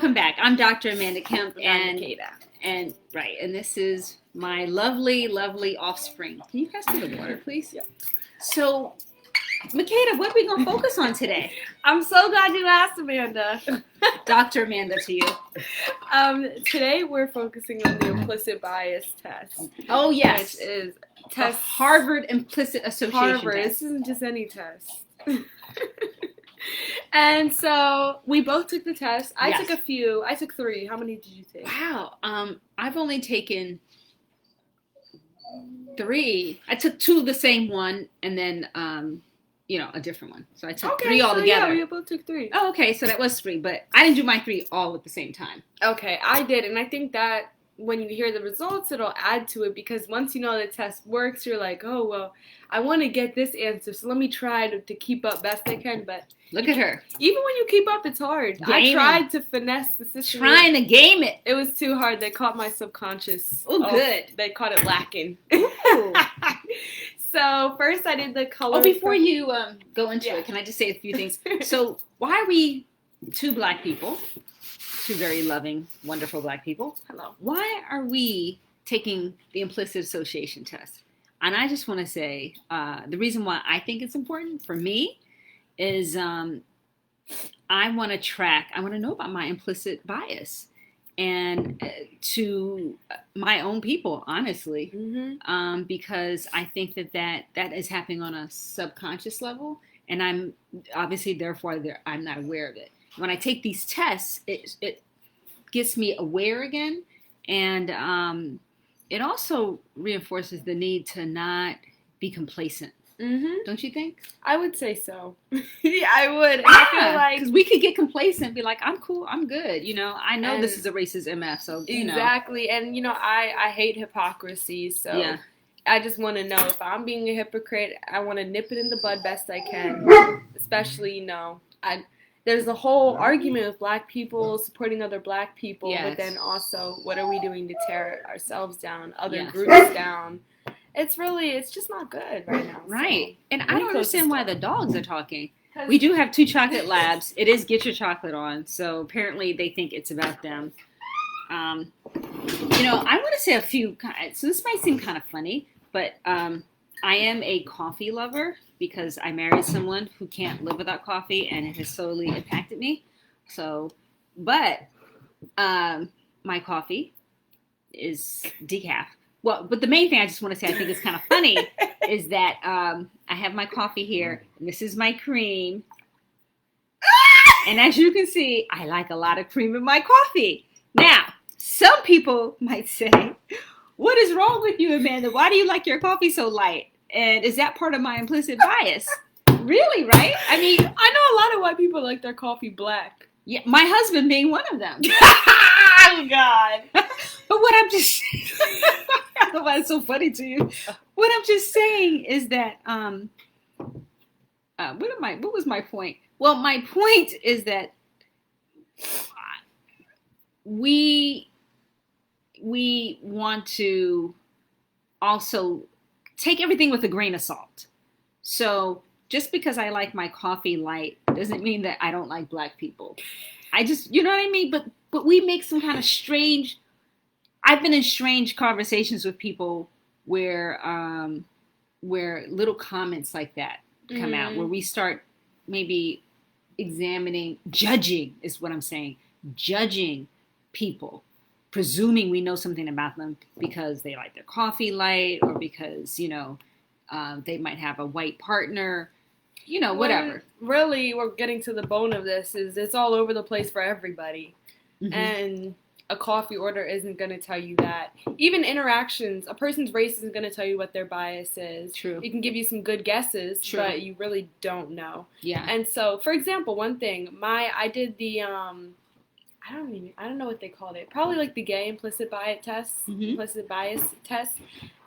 welcome back. I'm Dr. Amanda Kemp, and this is my lovely, lovely offspring. Can you pass me the water, please? Yeah. So, Makeda, what are we going to focus on today? I'm so glad you asked, Amanda. Dr. Amanda, to you. Today we're focusing on the implicit bias test. Oh, yes. Which is the Harvard Implicit Association Harvard. Test. This isn't just any test. And so we both took the test. I took a few. I took 3. How many did you take? Wow. I've only taken 3. I took 2 of the same one, and then a different one. So I took 3 altogether. Yeah, we both took 3. Oh, okay. So that was 3, but I didn't do my 3 all at the same time. Okay, I did, and I think that when you hear the results, it'll add to it, because once you know the test works, you're like, oh, well, I want to get this answer, so let me try to keep up best I can, but... Look at her. Even when you keep up, it's hard. I tried to finesse the system. Trying to game it. It was too hard. They caught my subconscious. Oh, good. They caught it lacking. Ooh. So first I did the color. Oh, before you go into it, can I just say a few things? So why are we 2 black people, 2 very loving, wonderful black people? Hello. Why are we taking the implicit association test? And I just want to say the reason why I think it's important for me is I want to know about my implicit bias and to my own people, honestly, because I think that is happening on a subconscious level, and I'm obviously, therefore, I'm not aware of it. When I take these tests, it gets me aware again, and it also reinforces the need to not be complacent. Don't you think? I would say so. Yeah, I would. I feel like because we could get complacent and be like, I'm cool, I'm good. I know this is a racist MF, so exactly. And I hate hypocrisy, so I just want to know if I'm being a hypocrite. I want to nip it in the bud best I can. Especially, there's a whole argument with black people supporting other black people, but then also, what are we doing to tear ourselves down, other groups down? It's just not good right now. Right. So. And I don't understand why the dogs are talking. We do have 2 chocolate labs. It is Get Your Chocolate On. So apparently they think it's about them. I want to say a few, so this might seem kind of funny, but I am a coffee lover because I married someone who can't live without coffee, and it has slowly impacted me. So, but my coffee is decaf. Well, but the main thing I just want to say I think is kind of funny is that I have my coffee here, and this is my cream. And as you can see, I like a lot of cream in my coffee. Now, some people might say, what is wrong with you, Amanda? Why do you like your coffee so light? And is that part of my implicit bias? Really, right? I mean, I know a lot of white people like their coffee black. Yeah, my husband being one of them. Oh, God. But what I'm just I don't know why it's so funny to you. What I'm just saying is that what was my point? Well, my point is that we want to also take everything with a grain of salt. So just because I like my coffee light doesn't mean that I don't like black people. I just, you know what I mean? But we make some kind of strange, I've been in strange conversations with people where little comments like that come out, where we start maybe judging is what I'm saying, judging people, presuming we know something about them because they like their coffee light or because, they might have a white partner, whatever. Really, we're getting to the bone of this is it's all over the place for everybody. And a coffee order isn't going to tell you that. Even interactions, a person's race isn't going to tell you what their bias is. True. It can give you some good guesses, but you really don't know. Yeah. And so, for example, one thing, I did the, I don't know what they called it. Probably like the gay implicit bias test, implicit bias test.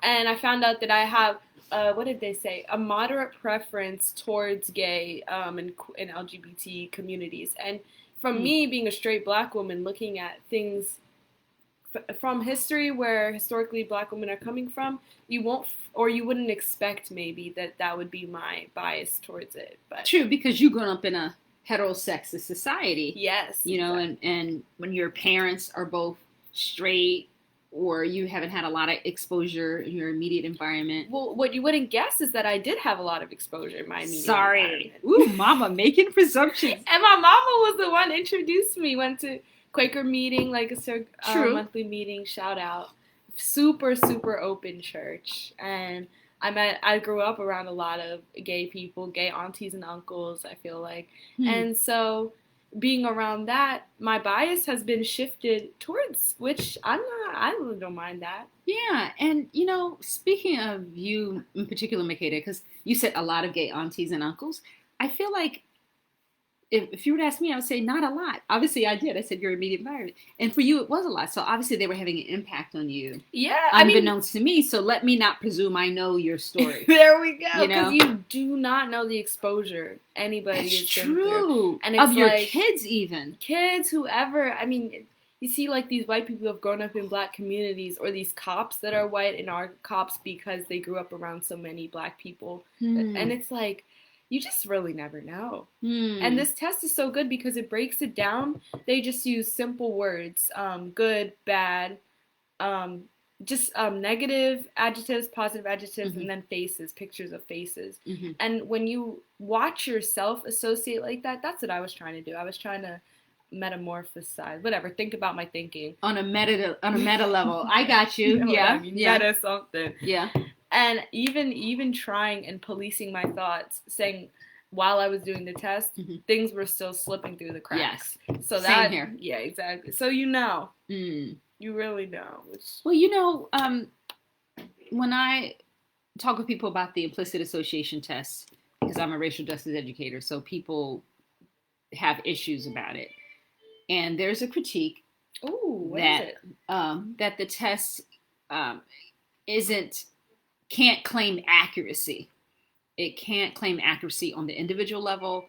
And I found out that I have, what did they say? A moderate preference towards gay and LGBT communities. And from me being a straight black woman looking at things from history where historically black women are coming from, you wouldn't expect maybe that would be my bias towards it. But true, because you grown up in a heterosexist society. Yes. You know, and when your parents are both straight, or you haven't had a lot of exposure in your immediate environment. Well, what you wouldn't guess is that I did have a lot of exposure in my immediate environment. Ooh, mama, making presumptions. And my mama was the one introduced me. Went to Quaker meeting, like a monthly meeting, shout out. Super, super open church. And I grew up around a lot of gay people, gay aunties and uncles, I feel like. And so being around that, my bias has been shifted towards, which I really don't mind that. Yeah, and you know, speaking of you in particular, Makeda, because you said a lot of gay aunties and uncles, I feel like if you were to ask me, I would say not a lot. Obviously, I did. I said your immediate environment. And for you, it was a lot. So obviously, they were having an impact on you. Yeah. Unbeknownst to me. So let me not presume I know your story. There we go. You know? Because you do not know the exposure anybody is true. And it's of your kids even. Kids, whoever. I mean, you see like these white people who have grown up in black communities, or these cops that are white and are cops because they grew up around so many black people. And it's like, you just really never know. And this test is so good because it breaks it down. They just use simple words, good, bad, just negative adjectives, positive adjectives, and then faces, pictures of faces. And when you watch yourself associate like that, that's what I was trying to do. I was trying to metamorphosize, whatever, think about my thinking. On a meta level. I got you. You know yeah. I mean? Meta something. Yeah. And even trying and policing my thoughts, saying while I was doing the test, things were still slipping through the cracks. Yes. So Same here. Yeah, exactly. So you know. You really know. Well, you know, when I talk with people about the implicit association test, because I'm a racial justice educator, so people have issues about it. And there's a critique that the test can't claim accuracy. It can't claim accuracy on the individual level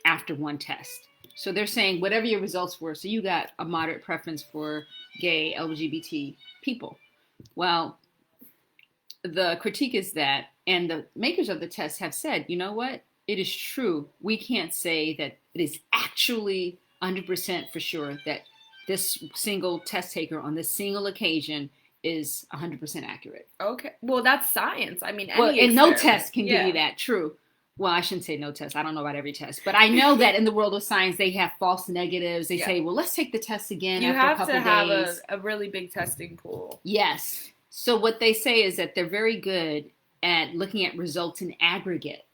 after one test. So they're saying whatever your results were, so you got a moderate preference for gay, LGBT people. Well, the critique is that, and the makers of the test have said, you know what? It is true. We can't say that it is actually 100% for sure that this single test taker on this single occasion is 100% accurate. Okay. Well, that's science. I mean, and no test can give you that. True. Well, I shouldn't say no test. I don't know about every test. But I know that in the world of science, they have false negatives. They say, well, let's take the test again after a couple days. You have to have a really big testing pool. Yes. So what they say is that they're very good at looking at results in aggregate.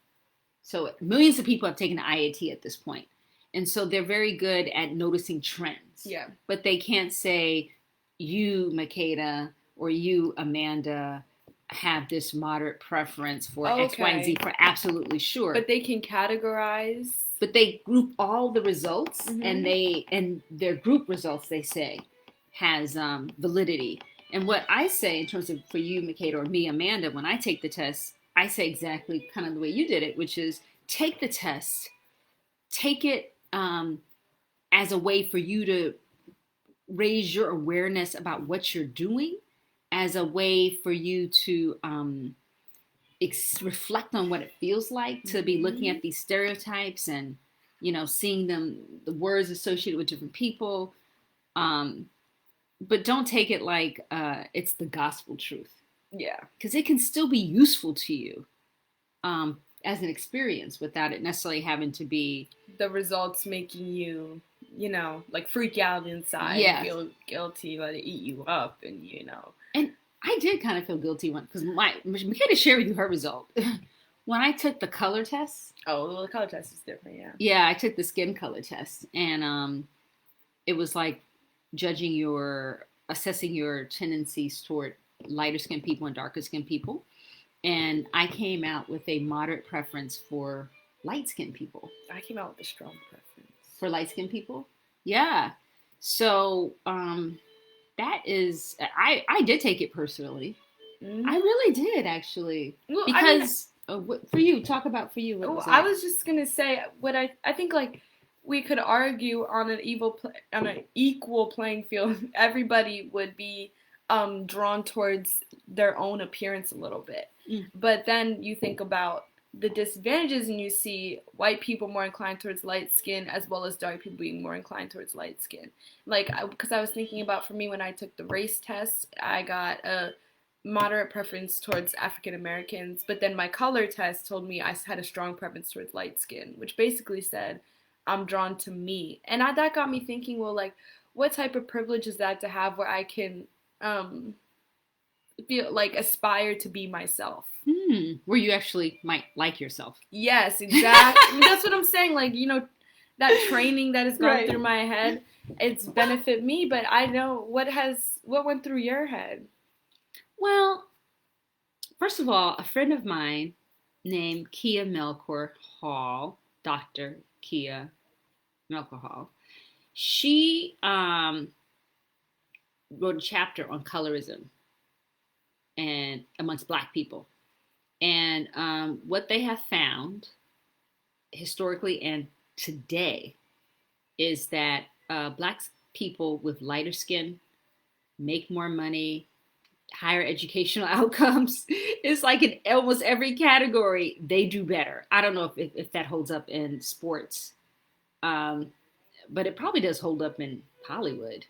So millions of people have taken the IAT at this point. And so they're very good at noticing trends. Yeah. But they can't say, you, Makeda, or you, Amanda, have this moderate preference for X, Y, and Z for absolutely sure. But they can categorize. But they group all the results, and their group results, they say, has validity. And what I say in terms of for you, Makeda, or me, Amanda, when I take the test, I say exactly kind of the way you did it, which is take the test, take it as a way for you to raise your awareness about what you're doing, as a way for you to reflect on what it feels like to be looking at these stereotypes and, you know, seeing the words associated with different people. But don't take it like it's the gospel truth. Yeah. Because it can still be useful to you as an experience without it necessarily having to be the results making you, you know, like freak out inside, and feel guilty, let it eat you up, and you know. And I did kind of feel guilty because Makeda shared with you her result. When I took the color test. Oh, well, the color test is different, yeah. Yeah, I took the skin color test, and it was like assessing your tendencies toward lighter skinned people and darker skinned people. And I came out with a moderate preference for light skinned people. I came out with a strong preference. For light skinned people? Yeah. So that is, I did take it personally. Mm-hmm. I really did, actually. Well, because, for you, talk about for you. I was just going to say, what I think, like, we could argue on an equal playing field, everybody would be drawn towards their own appearance a little bit. Mm. But then you think about the disadvantages, and you see white people more inclined towards light skin, as well as dark people being more inclined towards light skin. Like, because I was thinking about, for me, when I took the race test, I got a moderate preference towards African Americans, but then my color test told me I had a strong preference towards light skin, which basically said I'm drawn to me. And that got me thinking, well, like, what type of privilege is that to have where I can feel like aspire to be myself? Where you actually might like yourself. Yes, exactly. That's what I'm saying. Like, that training that has gone through my head, it's benefit me, but I know what went through your head. Well, first of all, a friend of mine named Kia Melchor Hall, Dr. Kia Melchor Hall, she wrote a chapter on colorism and amongst Black people. And what they have found historically and today is that Black people with lighter skin make more money, higher educational outcomes. It's like in almost every category, they do better. I don't know if that holds up in sports, but it probably does hold up in Hollywood,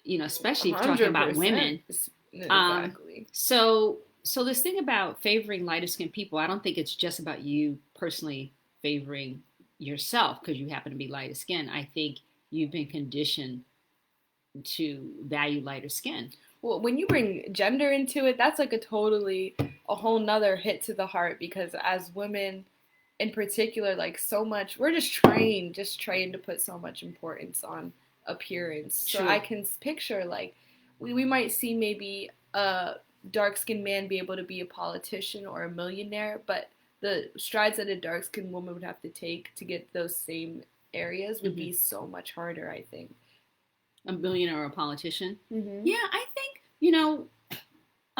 especially if you're talking about women. Exactly. So this thing about favoring lighter skinned people, I don't think it's just about you personally favoring yourself because you happen to be lighter skinned. I think you've been conditioned to value lighter skin. Well, when you bring gender into it, that's like a whole nother hit to the heart, because as women in particular, like, so much, we're just trained to put so much importance on appearance. True. So I can picture, like, we might see maybe a dark-skinned man be able to be a politician or a millionaire, but the strides that a dark-skinned woman would have to take to get those same areas would be so much harder, I think. A millionaire or a politician? Mm-hmm. Yeah, I think,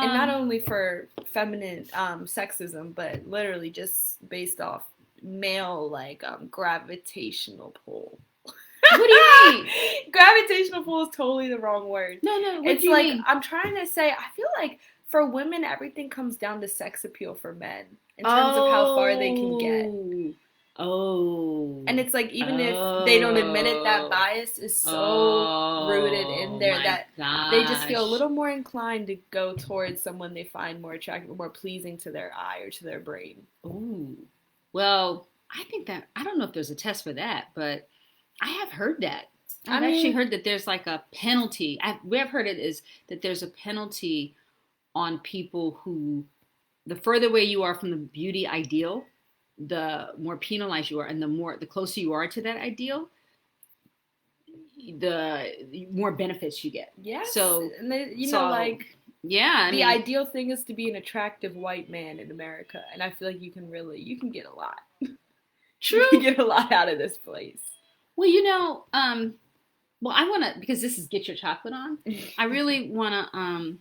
and not only for feminine sexism, but literally just based off male, like, gravitational pull. What do you mean? Gravitational pull is totally the wrong word. No. It's like, mean? I'm trying to say, I feel like for women, everything comes down to sex appeal for men in terms of how far they can get. Oh. And it's like, even if they don't admit it, that bias is so rooted in there that they just feel a little more inclined to go towards someone they find more attractive, more pleasing to their eye or to their brain. Ooh. Well, I don't know if there's a test for that, but I have heard that. I've actually heard that there's like a penalty. We have heard it is that there's a penalty on people who, the further away you are from the beauty ideal, the more penalized you are, and the closer you are to that ideal, the more benefits you get. Yes. So, and the the ideal thing is to be an attractive white man in America, and I feel like you can get a lot. True. You can get a lot out of this place. Well, I want to, because this is Get Your Chocolate On, I really want to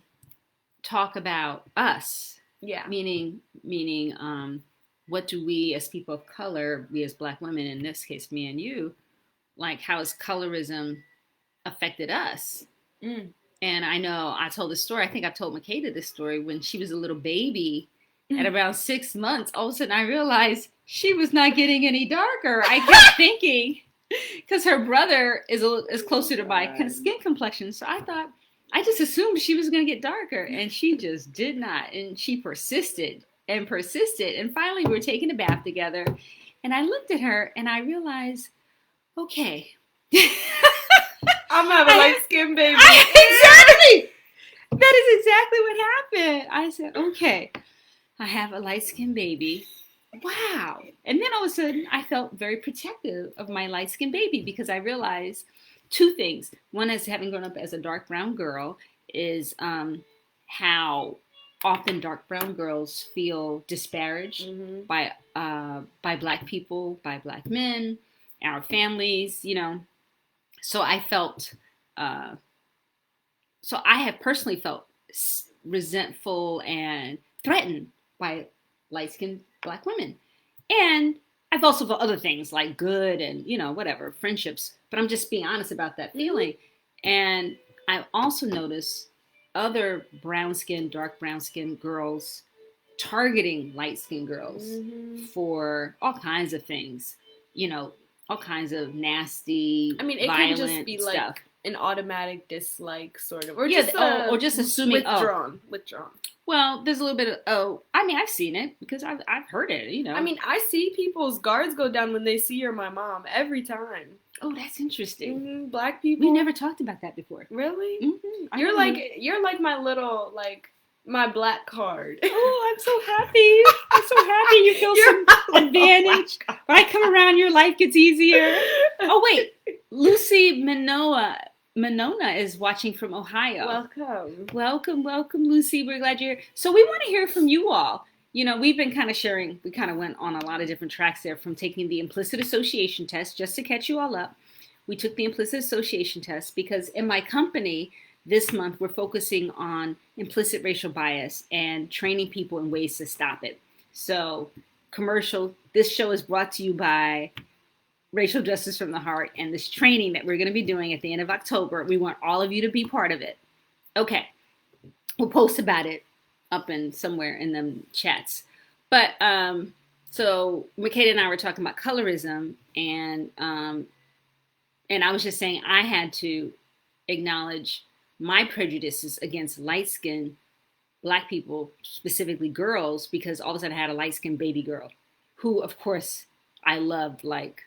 talk about us. Yeah. Meaning, what do we as people of color, we as Black women, in this case, me and you, like, how has colorism affected us? And I know I told this story, I think I've told Makeda this story, when she was a little baby at around 6 months, all of a sudden I realized she was not getting any darker. I kept thinking, because her brother is closer to my skin complexion, so I just assumed she was going to get darker, and she just did not, and she persisted. And finally we were taking a bath together, and I looked at her and I realized, okay, I'm gonna have a light skin baby. Exactly. That is exactly what happened. I said, okay, I have a light skin baby. Wow. And then all of a sudden I felt very protective of my light skin baby, because I realized two things. One is, having grown up as a dark brown girl, is how often dark brown girls feel disparaged by Black people, by Black men, our families, So I felt, so I have personally felt resentful and threatened by light-skinned Black women. And I've also felt other things like good and, whatever, friendships. But I'm just being honest about that feeling. And I also noticed other brown-skinned, dark brown-skinned girls targeting light-skinned girls Mm-hmm. for all kinds of things, all kinds of nasty, I mean, it could just be like stuff. An automatic dislike, sort of, or or just assuming withdrawn. Well, there's a little bit of I mean, I've seen it because I've heard it. I mean, I see people's guards go down when they see you're my mom every time. Oh, that's interesting. Mm-hmm. Black people. We never talked about that before. Really? Mm-hmm. You're like my little my black card. Oh, I'm so happy. I'm so happy you feel some advantage. When I come around, your life gets easier. Oh, wait. Lucy Monona is watching from Ohio. Welcome, Lucy. We're glad you're here. So we want to hear from you all. We've been kind of sharing. We kind of went on a lot of different tracks there from taking the implicit association test. Just to catch you all up, we took the implicit association test because in my company, this month, we're focusing on implicit racial bias and training people in ways to stop it. So, commercial, this show is brought to you by Racial Justice from the Heart and this training that we're going to be doing at the end of October. We want all of you to be part of it. Okay. We'll post about it up in somewhere in them chats. But, so Makeda and I were talking about colorism and I was just saying I had to acknowledge my prejudices against light-skinned Black people, specifically girls, because all of a sudden I had a light-skinned baby girl who, of course, I loved like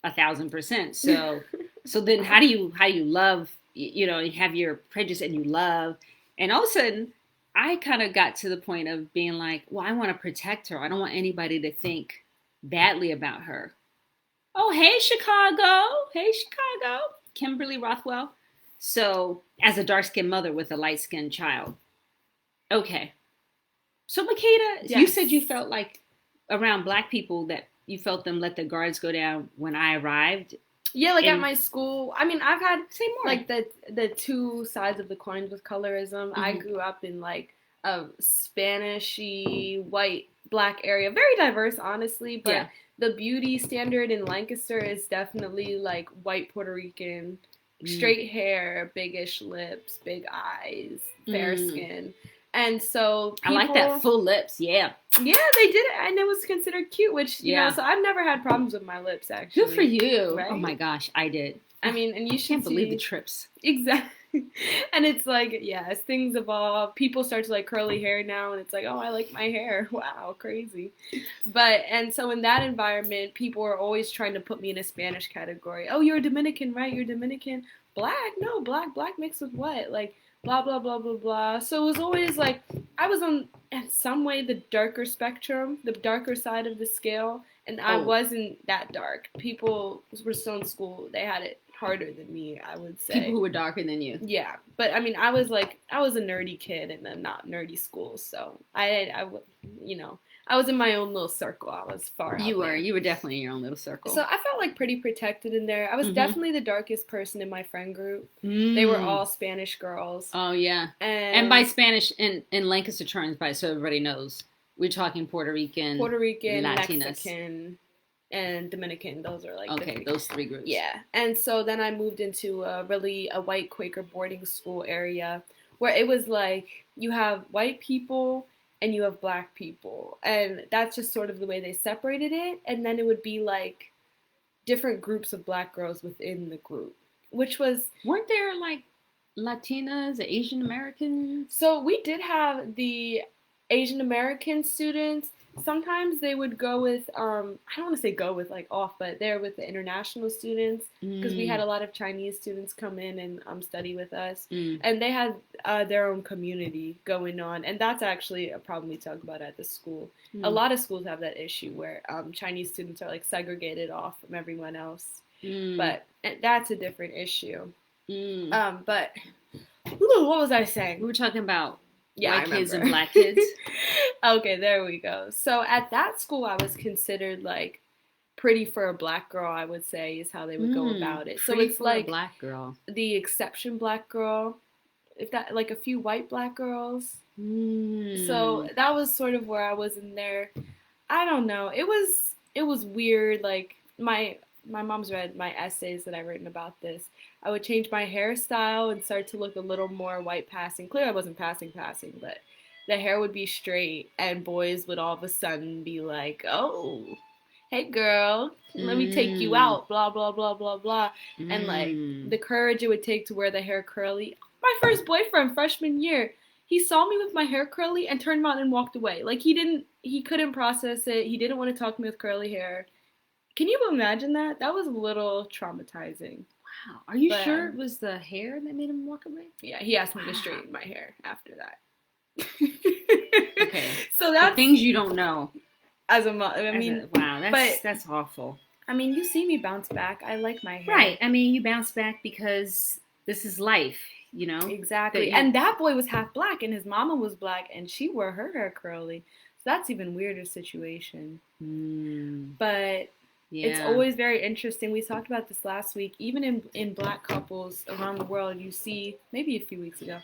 1,000%. So then how do you love, you have your prejudice and you love, and all of a sudden I kind of got to the point of being like, well, I want to protect her. I don't want anybody to think badly about her. Oh, hey, Chicago. Kimberly Rothwell. So, as a dark-skinned mother with a light-skinned child. Okay. So, Makeda, yes. You said you felt like around Black people that you felt them let the guards go down when I arrived. Yeah, like at my school. I mean, I've had like the two sides of the coin with colorism. Mm-hmm. I grew up in like a Spanishy, white, Black area. Very diverse, honestly, but yeah. The beauty standard in Lancaster is definitely like white Puerto Rican. Straight hair, biggish lips, big eyes, fair skin. And so people, I like that full lips, yeah. Yeah, they did it, and it was considered cute, which, you know, so I've never had problems with my lips, actually. Good for you. Right? Oh, my gosh, I did. I mean, and you should can't believe the trips. Exactly. And it's like, yeah, as things evolve, people start to like curly hair now, and it's like, oh, I like my hair. Wow, crazy. And so in that environment, people are always trying to put me in a Spanish category. Oh, you're Dominican, right? You're Dominican. Black? No, black mixed with what? Like, blah, blah, blah, blah, blah. So it was always like, I was on, in some way, the darker spectrum, the darker side of the scale, and I wasn't that dark. People were still in school. They had it harder than me, I would say. People who were darker than you. Yeah, but I mean, I was a nerdy kid in a not nerdy school, so I was in my own little circle. I was far out. You were definitely in your own little circle. So I felt like pretty protected in there. I was definitely the darkest person in my friend group. They were all Spanish girls. Oh yeah, and by Spanish in Lancaster terms, so everybody knows, we're talking Puerto Rican, Latinas. Mexican, and Dominican. Those are like those three groups. Yeah, and so then I moved into a white Quaker boarding school area where it was like you have white people and you have Black people, and that's just sort of the way they separated it. And then it would be like different groups of Black girls within the group, weren't there like Latinas, Asian Americans? So we did have the Asian American students. Sometimes they would go with, I don't want to say go with like off, but they're with the international students because we had a lot of Chinese students come in and study with us. And they had their own community going on. And that's actually a problem we talk about at the school. A lot of schools have that issue where Chinese students are like segregated off from everyone else. But that's a different issue. But what was I saying? We were talking about white kids and Black kids. Okay, there we go. So at that school, I was considered like pretty for a Black girl, I would say, is how they would go about it. So it's like a Black girl, the exception Black girl, if that like a few white Black girls. So that was sort of where I was in there. I don't know. It was weird. Like my mom's read my essays that I've written about this. I would change my hairstyle and start to look a little more white passing. Clearly I wasn't passing, but the hair would be straight, and boys would all of a sudden be like, "Oh, hey girl, let me take you Mm. out," blah blah blah blah blah, and like Mm. the courage it would take to wear the hair curly. My first boyfriend, freshman year, he saw me with my hair curly and turned around and walked away. Like he couldn't process it. He didn't want to talk to me with curly hair. Can you imagine that? That was a little traumatizing. Wow. Are you But sure it was the hair that made him walk away? yeah, he asked me to Wow. straighten my hair after that. Okay. So The that's things you don't know. as a mom. I mean, Wow, but that's awful. I mean, you see me bounce back. I like my hair. Right. I mean, you bounce back because this is life, you know? Exactly. And that boy was half black, and his mama was black, and she wore her hair curly. So that's even weirder situation. But it's always very interesting. We talked about this last week. Even in black couples around the world, you see, maybe a few weeks ago,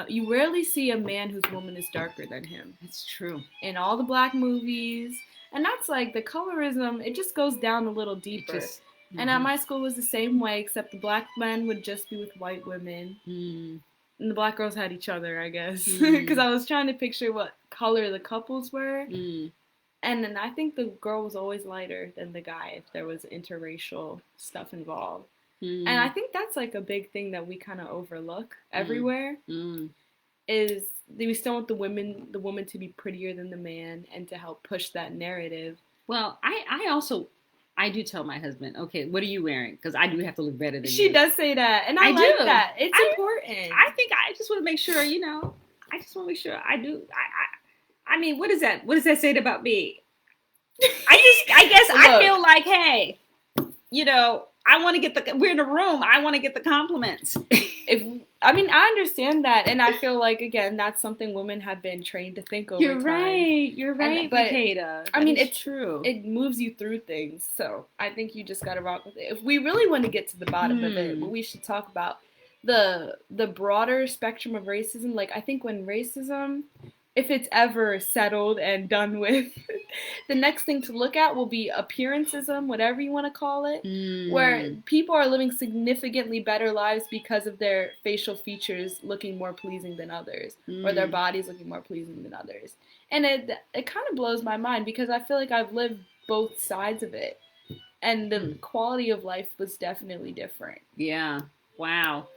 you rarely see a man whose woman is darker than him. That's true. In all the black movies. And that's like the colorism, it just goes down a little deeper. And at my school it was the same way, except the black men would just be with white women. And the black girls had each other, I guess. Because I was trying to picture what color the couples were. And then I think the girl was always lighter than the guy if there was interracial stuff involved. And I think that's like a big thing that we kind of overlook everywhere. Is we still want the woman to be prettier than the man and to help push that narrative. Well, I do tell my husband, okay, what are you wearing? Because I do have to look better than you. She does say that, and I like that. It's important. I think I just want to make sure, you know, I just want to make sure I do. I mean, what is that? What does that say about me? I guess I feel like, hey, you know, I want to get we're in a room. I want to get the compliments. I mean, I understand that, and I feel like again, that's something women have been trained to think over time. You're right, but Makeda. I mean, it's true. It moves you through things, so I think you just gotta rock with it. If we really want to get to the bottom of it, we should talk about the broader spectrum of racism. Like, I think when racism, if it's ever settled and done with, the next thing to look at will be appearancism, whatever you want to call it, where people are living significantly better lives because of their facial features looking more pleasing than others, or their bodies looking more pleasing than others. And it kind of blows my mind because I feel like I've lived both sides of it, and the quality of life was definitely different. Yeah. Wow.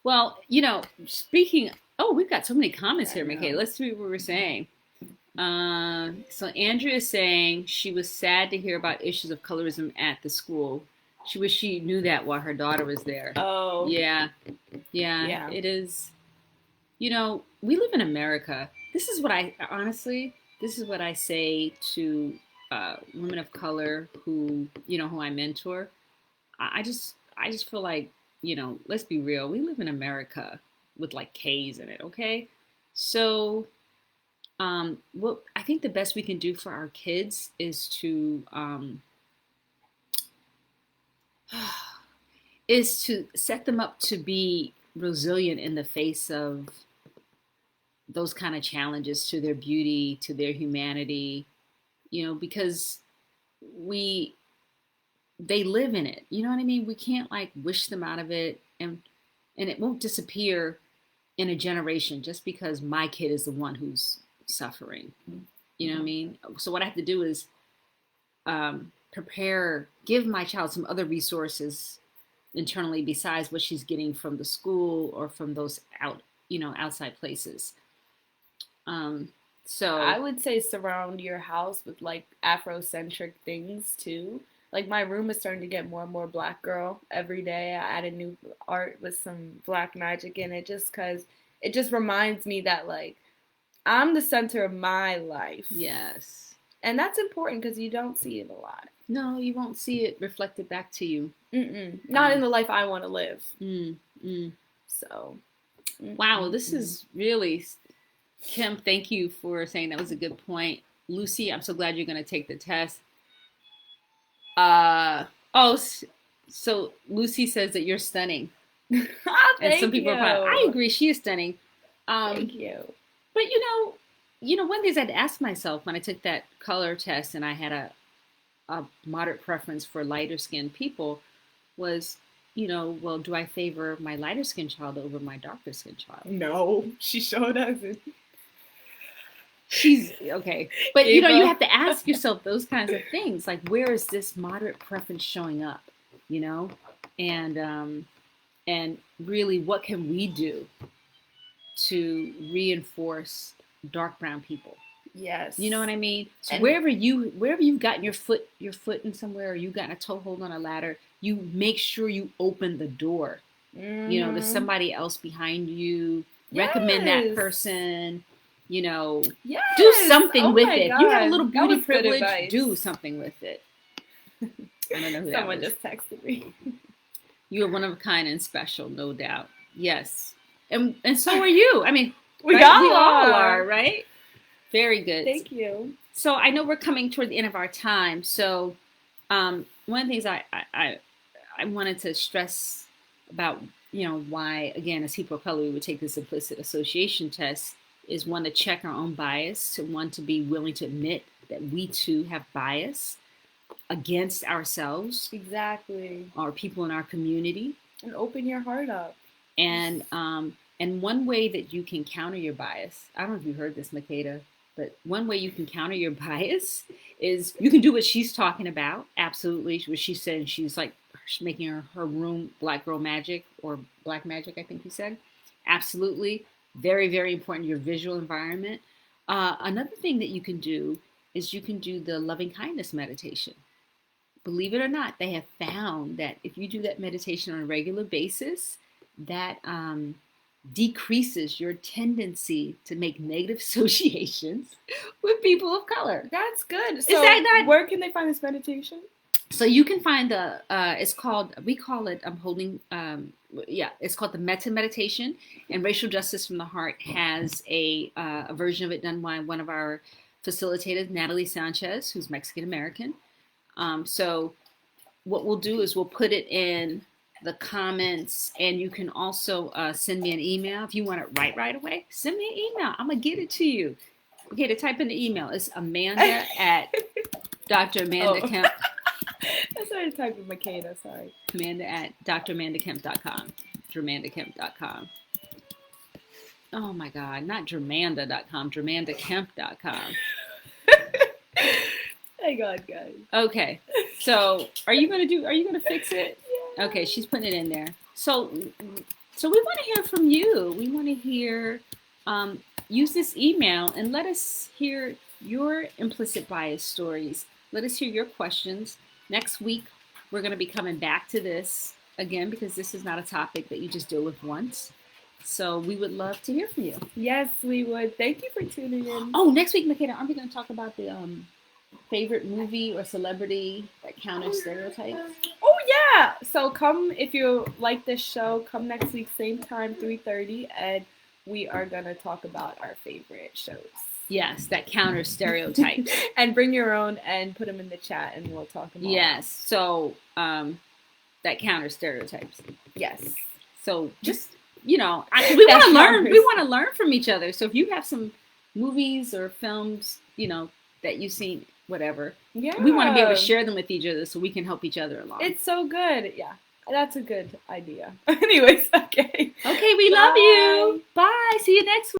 Well, you know, speaking... Oh, we've got so many comments here, Makeda. Let's see what we're saying. So Andrea is saying she was sad to hear about issues of colorism at the school. She wished she knew that while her daughter was there. Oh. Yeah. It is. You know, we live in America. This is what I say to women of color who I mentor. I just feel like, you know, let's be real. We live in America with like K's in it, okay? So, what I think the best we can do for our kids is to set them up to be resilient in the face of those kind of challenges to their beauty, to their humanity, you know, because they live in it. You know what I mean? We can't like wish them out of it, and it won't disappear in a generation just because my kid is the one who's suffering. You know what I mean? So what I have to do is give my child some other resources internally besides what she's getting from the school or from those outside places. So I would say surround your house with like Afrocentric things too. Like, my room is starting to get more and more black girl every day. I added new art with some black magic in it just because it just reminds me that, like, I'm the center of my life. Yes. And that's important because you don't see it a lot. No, you won't see it reflected back to you. Not in the life I want to live. So. Wow, this is really... Kim, thank you for saying that was a good point. Lucy, I'm so glad you're going to take the test. So Lucy says that you're stunning. And some people are probably, I agree, she is stunning. Thank you. But you know, one thing I'd ask myself when I took that color test and I had a moderate preference for lighter skinned people was, well, do I favor my lighter skinned child over my darker skinned child? No, she sure doesn't. She's okay. But, you have to ask yourself those kinds of things. Like, where is this moderate preference showing up? And really, what can we do to reinforce dark brown people? Yes. You know what I mean? So wherever you've gotten your foot in somewhere, or you've gotten a toehold on a ladder, you make sure you open the door. To somebody else behind you. Yes. Recommend that person. Yes. Do something with it. God. You have a little beauty privilege. Do something with it. I don't know who Someone just texted me. You are one of a kind and special, no doubt. Yes, and so are you. I mean, we all are, right? Very good. Thank you. So I know we're coming toward the end of our time. So one of the things I wanted to stress about, why, again, as people of color, we would take this implicit association test is, one, to check our own bias, to one, to be willing to admit that we too have bias against ourselves. Exactly. Or people in our community. And open your heart up. And one way that you can counter your bias, I don't know if you heard this, Makeda, but one way you can counter your bias is you can do what she's talking about. Absolutely. What she said, she's like making her room black girl magic, or black magic, I think you said. Absolutely. Very, very important, your visual environment. Another thing that you can do is you can do the loving kindness meditation. Believe it or not, they have found that if you do that meditation on a regular basis, that decreases your tendency to make negative associations with people of color. That's good. So, where can they find this meditation? So you can find it's called the Metta meditation, and Racial Justice from the Heart has a version of it done by one of our facilitators, Natalie Sanchez, who's Mexican American. So what we'll do is we'll put it in the comments, and you can also send me an email if you want it right away. Send me an email. I'm gonna get it to you. Okay, to type in the email, it's Amanda at Dr. Amanda Kemp. I started typing Makeda, sorry. Amanda at DrAmandaKemp.com. DrAmandaKemp.com. Oh my God, not Dramanda.com, DrAmandaKemp.com. Thank God, guys. Okay, so are you gonna fix it? Yeah. Okay, she's putting it in there. So we want to hear from you. We want to hear, use this email and let us hear your implicit bias stories. Let us hear your questions. Next week, we're going to be coming back to this again, because this is not a topic that you just deal with once. So we would love to hear from you. Yes, we would. Thank you for tuning in. Oh, next week, Makeda, aren't we going to talk about the favorite movie or celebrity that counters stereotypes? Oh, yeah. So come, if you like this show, come next week, same time, 3:30, and we are going to talk about our favorite shows. Yes, that counters stereotypes. And bring your own and put them in the chat, and we'll talk about Yes, so that counters stereotypes. Yes. So just, we want to learn. We want to learn from each other. So if you have some movies or films, that you've seen, whatever. Yeah. We want to be able to share them with each other so we can help each other along. It's so good. Yeah. That's a good idea. Anyways, okay. Okay, we love you. Bye. See you next week.